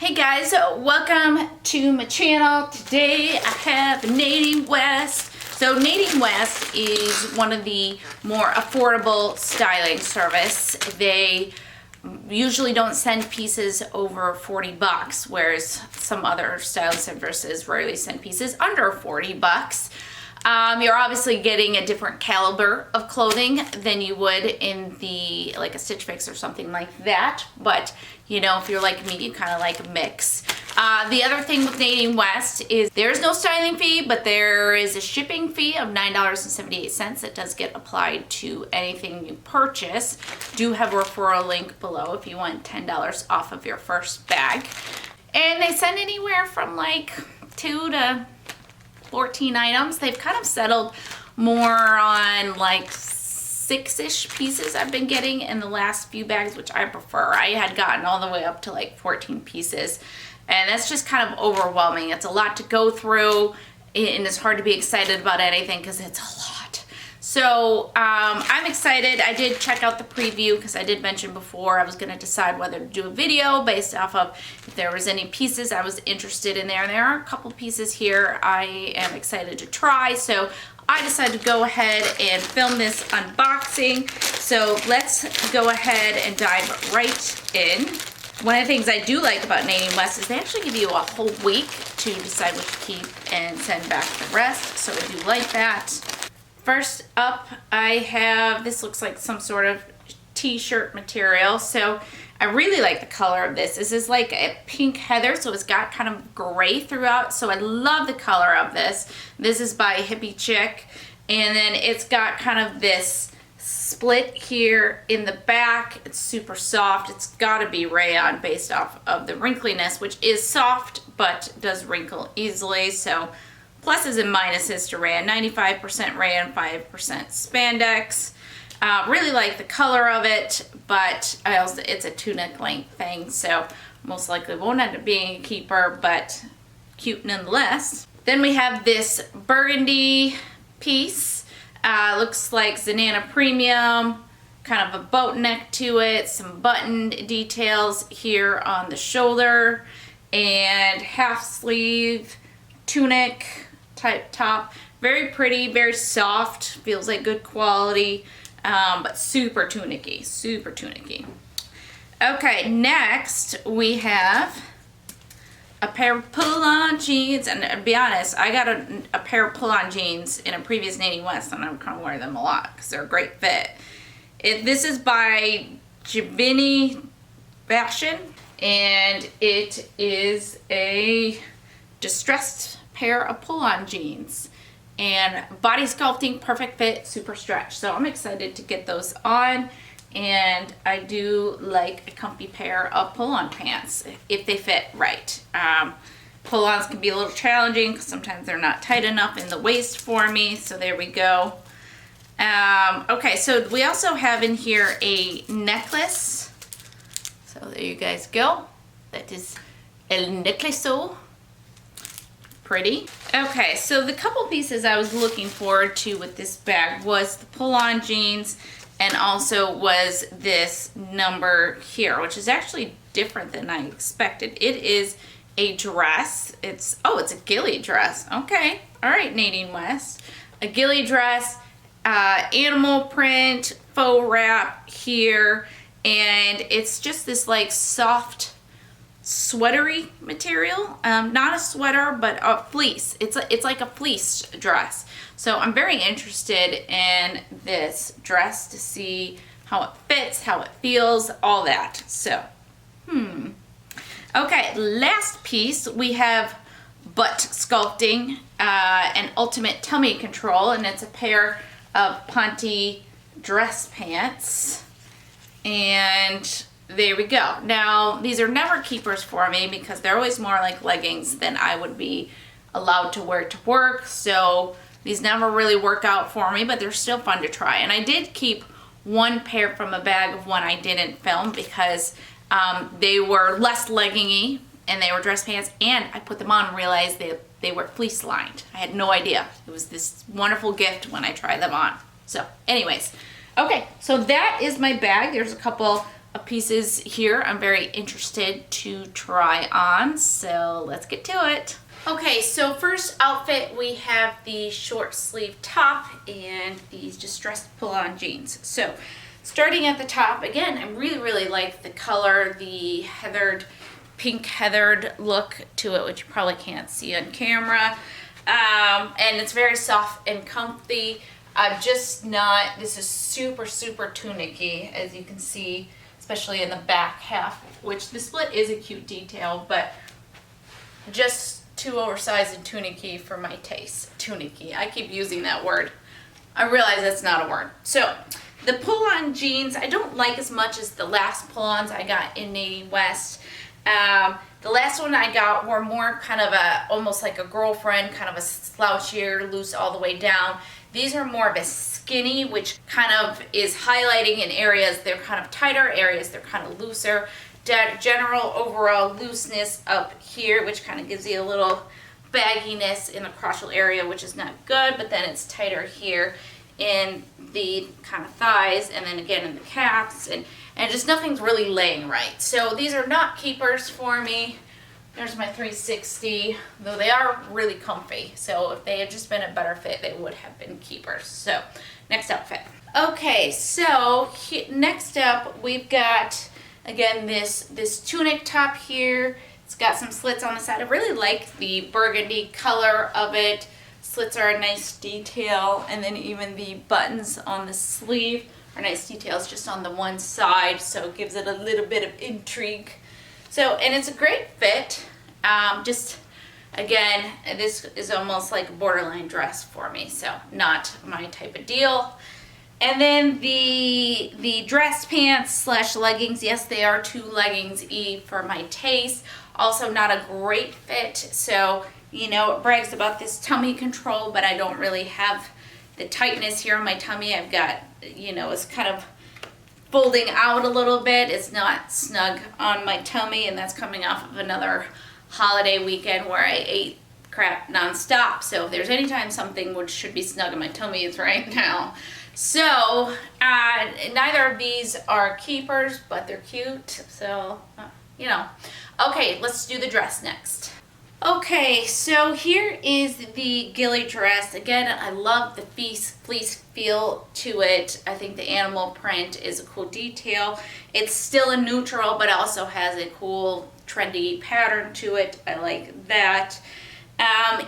Hey guys, welcome to my channel. Today I have Nadine West. So Nadine West is one of the more affordable styling service. They usually don't send pieces over 40 bucks, whereas some other styling services rarely send pieces under 40 bucks. You're obviously getting a different caliber of clothing than you would in the, like a Stitch Fix or something like that. But, you know, if you're like me, you kind of like a mix. The other thing with Nadine West is there's no styling fee, but there is a shipping fee of $9.78 that does get applied to anything you purchase. Do have a referral link below if you want $10 off of your first bag. And they send anywhere from like 2 to 14 items. They've kind of settled more on like 6-ish pieces I've been getting in the last few bags, which I prefer. I had gotten all the way up to like 14 pieces, and that's just kind of overwhelming. It's a lot to go through, and it's hard to be excited about anything because it's a lot. So I'm excited. I did check out the preview because I did mention before I was going to decide whether to do a video based off of if there was any pieces I was interested in there. And there are a couple pieces here I am excited to try. So I decided to go ahead and film this unboxing. So let's go ahead and dive right in. One of the things I do like about Nadine West is they actually give you a whole week to decide what to keep and send back the rest. So I do like that. First up, I have, this looks like some sort of t-shirt material. So I really like the color of this. This is like a pink heather, so it's got kind of gray throughout. So I love the color of this. This is by Hippie Chick. And then it's got kind of this split here in the back. It's super soft. It's gotta be rayon based off of the wrinkliness, which is soft, but does wrinkle easily. So pluses and minuses to rayon. 95% rayon, 5% spandex. Really like the color of it, but it's a tunic length thing, so most likely won't end up being a keeper, but cute nonetheless. Then we have this burgundy piece. Looks like Zanana Premium, kind of a boat neck to it, some buttoned details here on the shoulder, and half sleeve tunic type top. Very pretty, very soft, feels like good quality, but super tunicky, super tunicky. Okay, next we have a pair of pull-on jeans, and to be honest, I got a pair of pull-on jeans in a previous Nadine West, and I would kind of wear them a lot because they're a great fit. This is by Giovanni Fashion, and it is a distressed pair of pull-on jeans, and body sculpting, perfect fit, super stretch. So I'm excited to get those on, and I do like a comfy pair of pull-on pants if they fit right. Pull-ons can be a little challenging because sometimes they're not tight enough in the waist for me, so there we go. Okay, so we also have in here a necklace. So there you guys go. That is el necklaceau. Pretty. Okay, so the couple pieces I was looking forward to with this bag was the pull-on jeans, and also was this number here, which is actually different than I expected. It is a dress. It's a ghillie dress. Okay, all right, Nadine West. A ghillie dress, animal print, faux wrap here, and it's just this like soft sweatery material. Not a sweater, but a fleece. It's like a fleece dress. So I'm very interested in this dress to see how it fits, how it feels, all that. So, Okay, last piece, we have butt sculpting and ultimate tummy control, and it's a pair of Ponte dress pants. And there we go. Now, these are never keepers for me because they're always more like leggings than I would be allowed to wear to work. So these never really work out for me, but they're still fun to try. And I did keep one pair from a bag of one I didn't film because they were less leggingy and they were dress pants, and I put them on and realized they were fleece lined. I had no idea. It was this wonderful gift when I tried them on. So anyways, okay, so that is my bag. There's a couple of pieces here I'm very interested to try on, so let's get to it. Okay, so first outfit, we have the short sleeve top and these distressed pull-on jeans. So starting at the top, again, I really like the color, the heathered, pink heathered look to it, which you probably can't see on camera. And it's very soft and comfy. This is super tunicky, as you can see, especially in the back half, which the split is a cute detail, but just too oversized and tunicky for my taste. Tunicky, I keep using that word. I realize that's not a word. So the pull-on jeans, I don't like as much as the last pull-ons I got in Nadine West. The last one I got were more kind of almost like a girlfriend, kind of a slouchier, loose all the way down. These are more of a skinny, which kind of is highlighting in areas they're kind of tighter, areas they're kind of looser. General overall looseness up here, which kind of gives you a little bagginess in the crotchal area, which is not good, but then it's tighter here in the kind of thighs, and then again in the calves, and just nothing's really laying right. So these are not keepers for me. There's my 360, though they are really comfy. So if they had just been a better fit, they would have been keepers. So next outfit. Okay, so next up we've got, again, this tunic top here. It's got some slits on the side. I really like the burgundy color of it. Slits are a nice detail, and then even the buttons on the sleeve are nice details just on the one side, so it gives it a little bit of intrigue. So, and it's a great fit. Just, again, this is almost like a borderline dress for me, so not my type of deal. And then the dress pants slash leggings, yes, they are two leggings for my taste. Also not a great fit, so, you know, it brags about this tummy control, but I don't really have the tightness here on my tummy. I've got, you know, it's kind of folding out a little bit. It's not snug on my tummy, and that's coming off of another holiday weekend where I ate crap nonstop. So if there's any time something which should be snug in my tummy, it's right now. So neither of these are keepers, but they're cute. So, you know. Okay, let's do the dress next. Okay, so here is the ghillie dress. Again, I love the fleece feel to it. I think the animal print is a cool detail. It's still a neutral, but also has a cool, trendy pattern to it. I like that.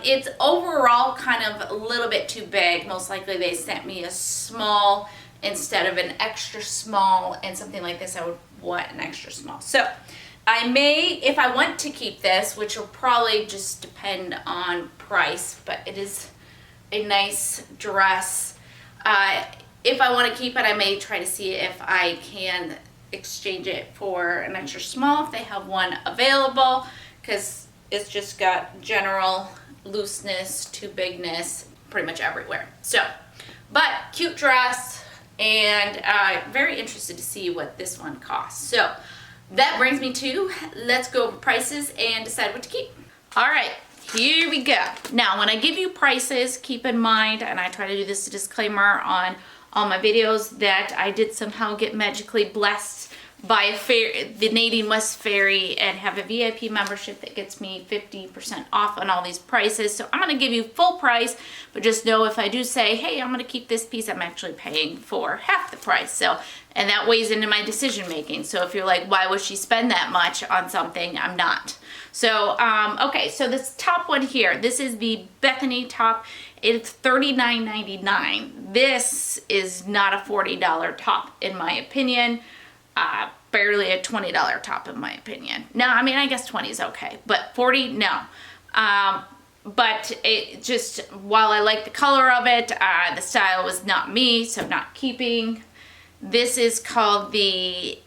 It's overall kind of a little bit too big. Most likely they sent me a small instead of an extra small, and something like this I would want an extra small. So I may, if I want to keep this, which will probably just depend on price, but it is a nice dress. If I want to keep it, I may try to see if I can exchange it for an extra small if they have one available, because it's just got general looseness to bigness pretty much everywhere. So, but cute dress, and very interested to see what this one costs. So that brings me to, let's go over prices and decide what to keep. All right, here we go. Now, when I give you prices, keep in mind, and I try to do this disclaimer on all my videos, that I did somehow get magically blessed by the Nadine West Ferry and have a VIP membership that gets me 50% off on all these prices. So I'm going to give you full price, but just know if I do say, hey, I'm going to keep this piece, I'm actually paying for half the price. So, and that weighs into my decision making. So if you're like, why would she spend that much on something? I'm not. So, okay, so this top one here, this is the Bethany top. It's $39.99. This is not a $40 top, in my opinion. Barely a $20 top, in my opinion. No, I mean, I guess 20 is okay, but 40, no. But it just, while I like the color of it, the style was not me, so I'm not keeping. This is called the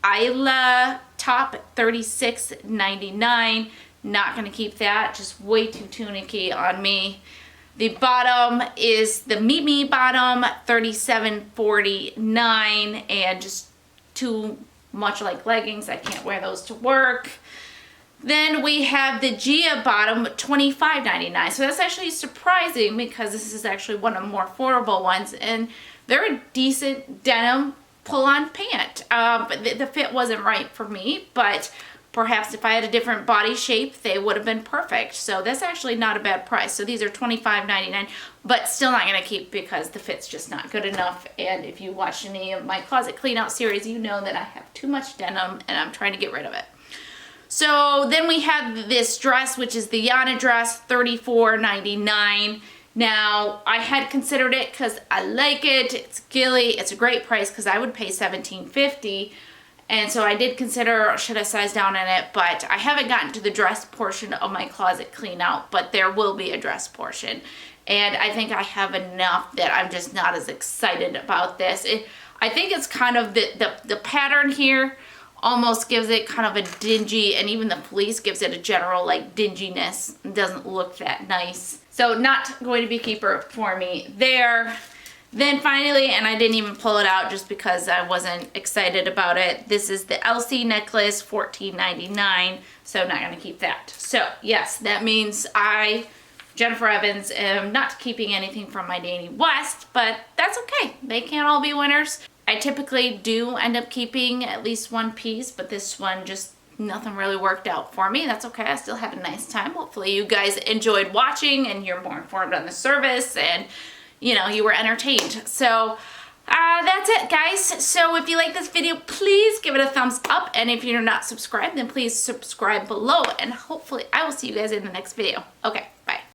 Isla top, $36.99. Not gonna keep that, just way too tunicky on me. The bottom is the Meet Me bottom, $37.49, and just too much like leggings. I can't wear those to work. Then we have the Gia bottom, $25.99. So that's actually surprising because this is actually one of the more affordable ones, and they're a decent denim pull-on pant. But the fit wasn't right for me, but perhaps if I had a different body shape, they would have been perfect. So that's actually not a bad price. So these are $25.99, but still not gonna keep because the fit's just not good enough. And if you watch any of my closet clean out series, you know that I have too much denim and I'm trying to get rid of it. So then we have this dress, which is the Yana dress, $34.99. Now, I had considered it because I like it. It's gilly. It's a great price because I would pay $17.50. And so I did consider, should I size down in it? But I haven't gotten to the dress portion of my closet clean out, but there will be a dress portion. And I think I have enough that I'm just not as excited about this. I think it's kind of the pattern here almost gives it kind of a dingy, and even the fleece gives it a general like dinginess. It doesn't look that nice. So not going to be a keeper for me there. Then finally, and I didn't even pull it out just because I wasn't excited about it, this is the LC necklace, $14.99, so I'm not going to keep that. So yes, that means I, Jennifer Evans, am not keeping anything from my Nadine West, but that's okay. They can't all be winners. I typically do end up keeping at least one piece, but this one just nothing really worked out for me. That's okay. I still had a nice time. Hopefully you guys enjoyed watching and you're more informed on the service and you know, you were entertained. So that's it, guys. So if you like this video, please give it a thumbs up. And if you're not subscribed, then please subscribe below. And hopefully I will see you guys in the next video. Okay.